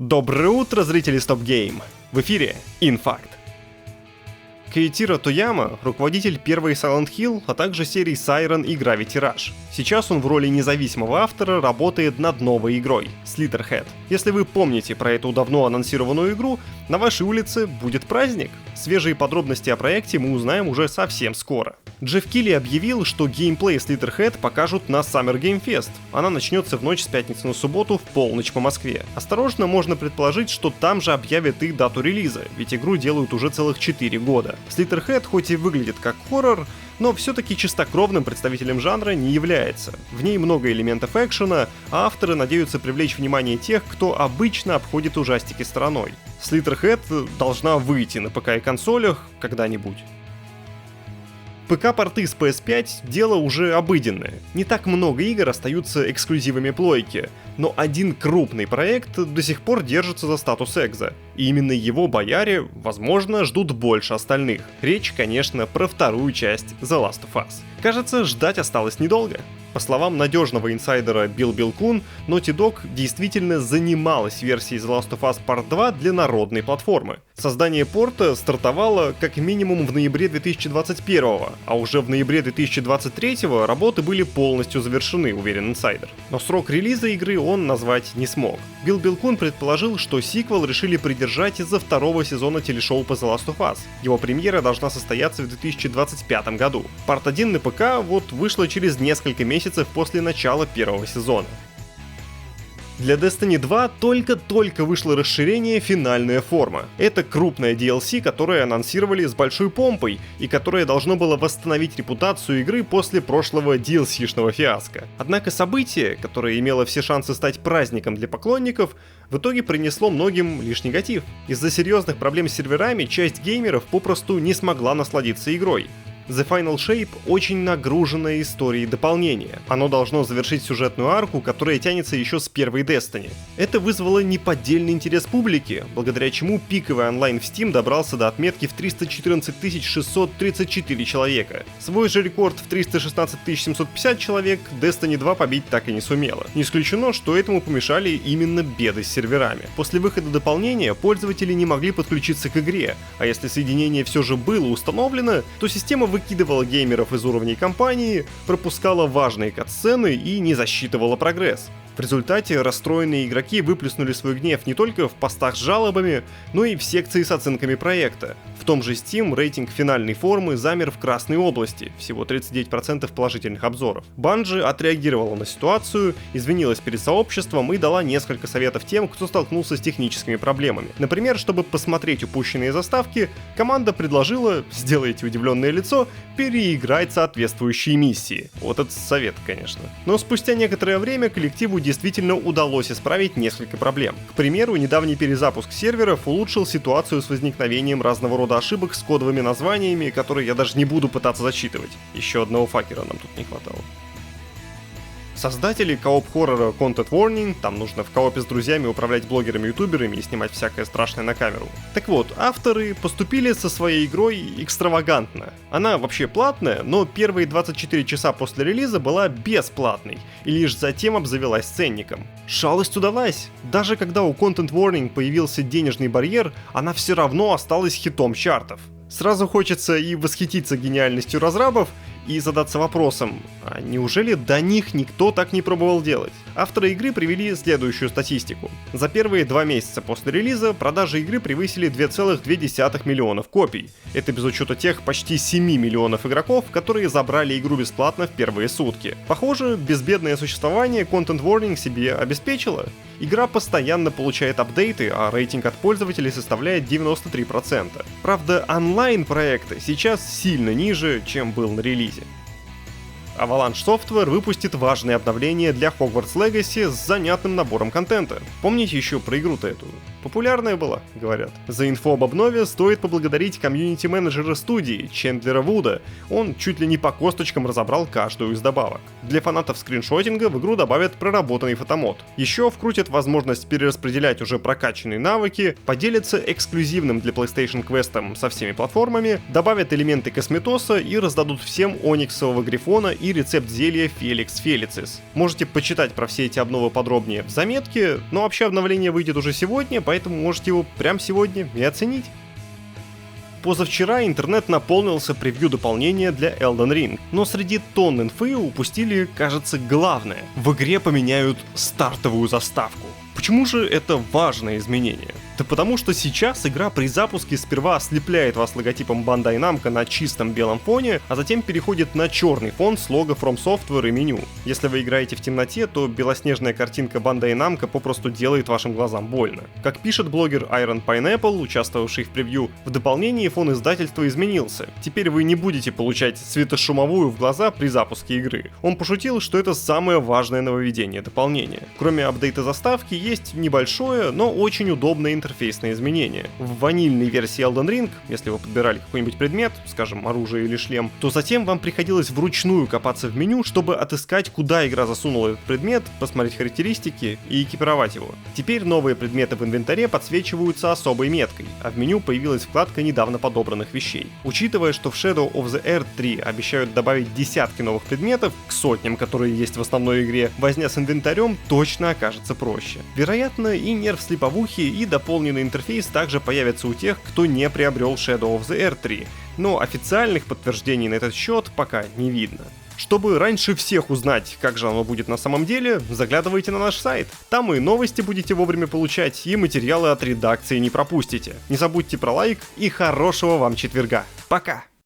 Доброе утро, зрители Stop Game! В эфире InFact. Кейтиро Тояма — руководитель первой Silent Hill, а также серий Siren и Gravity Rush. Сейчас он в роли независимого автора работает над новой игрой — Slitherhead. Если вы помните про эту давно анонсированную игру, на вашей улице будет праздник. Свежие подробности о проекте мы узнаем уже совсем скоро. Джефф Килли объявил, что геймплей Slitherhead покажут на Summer Game Fest. Она начнется в ночь с пятницы на субботу в полночь по Москве. Осторожно, можно предположить, что там же объявят и дату релиза, ведь игру делают уже целых 4 года. Slitherhead хоть и выглядит как хоррор, но все-таки чистокровным представителем жанра не является. В ней много элементов экшена, а авторы надеются привлечь внимание тех, кто обычно обходит ужастики стороной. Slitherhead должна выйти на ПК и консолях когда-нибудь. ПК-порты с PS5 — дело уже обыденное. Не так много игр остаются эксклюзивами плойки, но один крупный проект до сих пор держится за статус экза, и именно его бояре, возможно, ждут больше остальных. Речь, конечно, про вторую часть The Last of Us. Кажется, ждать осталось недолго. По словам надежного инсайдера Билл Кун, Naughty Dog действительно занималась версией The Last of Us Part 2 для народной платформы. Создание порта стартовало как минимум в ноябре 2021, а уже в ноябре 2023 работы были полностью завершены, уверен инсайдер. Но срок релиза игры он назвать не смог. Билл Кун предположил, что сиквел решили придержать из-за второго сезона телешоу по The Last of Us. Его премьера должна состояться в 2025 году. Part 1 на ПК вышла через несколько месяцев после начала первого сезона. Для Destiny 2 только-только вышло расширение «Финальная форма». Это крупное DLC, которое анонсировали с большой помпой и которое должно было восстановить репутацию игры после прошлого DLC-шного фиаско. Однако событие, которое имело все шансы стать праздником для поклонников, в итоге принесло многим лишь негатив. Из-за серьезных проблем с серверами часть геймеров попросту не смогла насладиться игрой. The Final Shape — очень нагруженная историей дополнение. Оно должно завершить сюжетную арку, которая тянется еще с первой Destiny. Это вызвало неподдельный интерес публики, благодаря чему пиковый онлайн в Steam добрался до отметки в 314 634 человека. Свой же рекорд в 316 750 человек Destiny 2 побить так и не сумела. Не исключено, что этому помешали именно беды с серверами. После выхода дополнения пользователи не могли подключиться к игре, а если соединение все же было установлено, то система выкидывала геймеров из уровней кампании, пропускала важные катсцены и не засчитывала прогресс. В результате расстроенные игроки выплеснули свой гнев не только в постах с жалобами, но и в секции с оценками проекта. В том же Steam рейтинг финальной формы замер в красной области, всего 39% положительных обзоров. Bungie отреагировала на ситуацию, извинилась перед сообществом и дала несколько советов тем, кто столкнулся с техническими проблемами. Например, чтобы посмотреть упущенные заставки, команда предложила, сделайте удивленное лицо, переиграть соответствующие миссии. Вот это совет, конечно. Но спустя некоторое время коллективу действительно удалось исправить несколько проблем. К примеру, недавний перезапуск серверов улучшил ситуацию с возникновением разного рода ошибок с кодовыми названиями, которые я даже не буду пытаться зачитывать. Еще одного факера нам тут не хватало. Создатели кооп-хоррора Content Warning, там нужно в коопе с друзьями управлять блогерами-ютуберами и снимать всякое страшное на камеру. Так вот, авторы поступили со своей игрой экстравагантно. Она вообще платная, но первые 24 часа после релиза была бесплатной, и лишь затем обзавелась ценником. Шалость удалась! Даже когда у Content Warning появился денежный барьер, она все равно осталась хитом чартов. Сразу хочется и восхититься гениальностью разрабов, и задаться вопросом, а неужели до них никто так не пробовал делать? Авторы игры привели следующую статистику. За первые 2 месяца после релиза продажи игры превысили 2,2 миллионов копий. Это без учета тех почти 7 миллионов игроков, которые забрали игру бесплатно в первые сутки. Похоже, безбедное существование Content Warning себе обеспечило. Игра постоянно получает апдейты, а рейтинг от пользователей составляет 93%. Правда, онлайн-проекты сейчас сильно ниже, чем был на релизе. Avalanche Software выпустит важные обновления для Hogwarts Legacy с занятным набором контента. Помните еще про игру-то эту? Популярная была, говорят. За инфу об обнове стоит поблагодарить комьюнити-менеджера студии Чендлера Вуда. Он чуть ли не по косточкам разобрал каждую из добавок. Для фанатов скриншотинга в игру добавят проработанный фотомод. Еще вкрутят возможность перераспределять уже прокачанные навыки, поделятся эксклюзивным для PlayStation квестом со всеми платформами, добавят элементы косметоса и раздадут всем ониксового грифона и рецепт зелья Felix Felicis. Можете почитать про все эти обновы подробнее в заметке, но вообще обновление выйдет уже сегодня, поэтому можете его прямо сегодня и оценить. Позавчера интернет наполнился превью дополнения для Elden Ring, но среди тонн инфы упустили, кажется, главное. В игре поменяют стартовую заставку. Почему же это важное изменение? Да потому что сейчас игра при запуске сперва ослепляет вас логотипом Bandai Namco на чистом белом фоне, а затем переходит на черный фон с лого From Software и меню. Если вы играете в темноте, то белоснежная картинка Bandai Namco попросту делает вашим глазам больно. Как пишет блогер Iron Pineapple, участвовавший в превью, в дополнении фон издательства изменился. Теперь вы не будете получать светошумовую в глаза при запуске игры. Он пошутил, что это самое важное нововведение дополнения. Кроме апдейта заставки, есть небольшое, но очень удобное интерфейсное изменение. В ванильной версии Elden Ring, если вы подбирали какой-нибудь предмет, скажем, оружие или шлем, то затем вам приходилось вручную копаться в меню, чтобы отыскать, куда игра засунула этот предмет, посмотреть характеристики и экипировать его. Теперь новые предметы в инвентаре подсвечиваются особой меткой, а в меню появилась вкладка недавно подобранных вещей. Учитывая, что в Shadow of the Earth 3 обещают добавить десятки новых предметов к сотням, которые есть в основной игре, возня с инвентарем точно окажется проще. Вероятно, и нерв слеповухи, и дополненный интерфейс также появятся у тех, кто не приобрел Shadow of the Earth 3, но официальных подтверждений на этот счет пока не видно. Чтобы раньше всех узнать, как же оно будет на самом деле, заглядывайте на наш сайт. Там и новости будете вовремя получать, и материалы от редакции не пропустите. Не забудьте про лайк и хорошего вам четверга. Пока!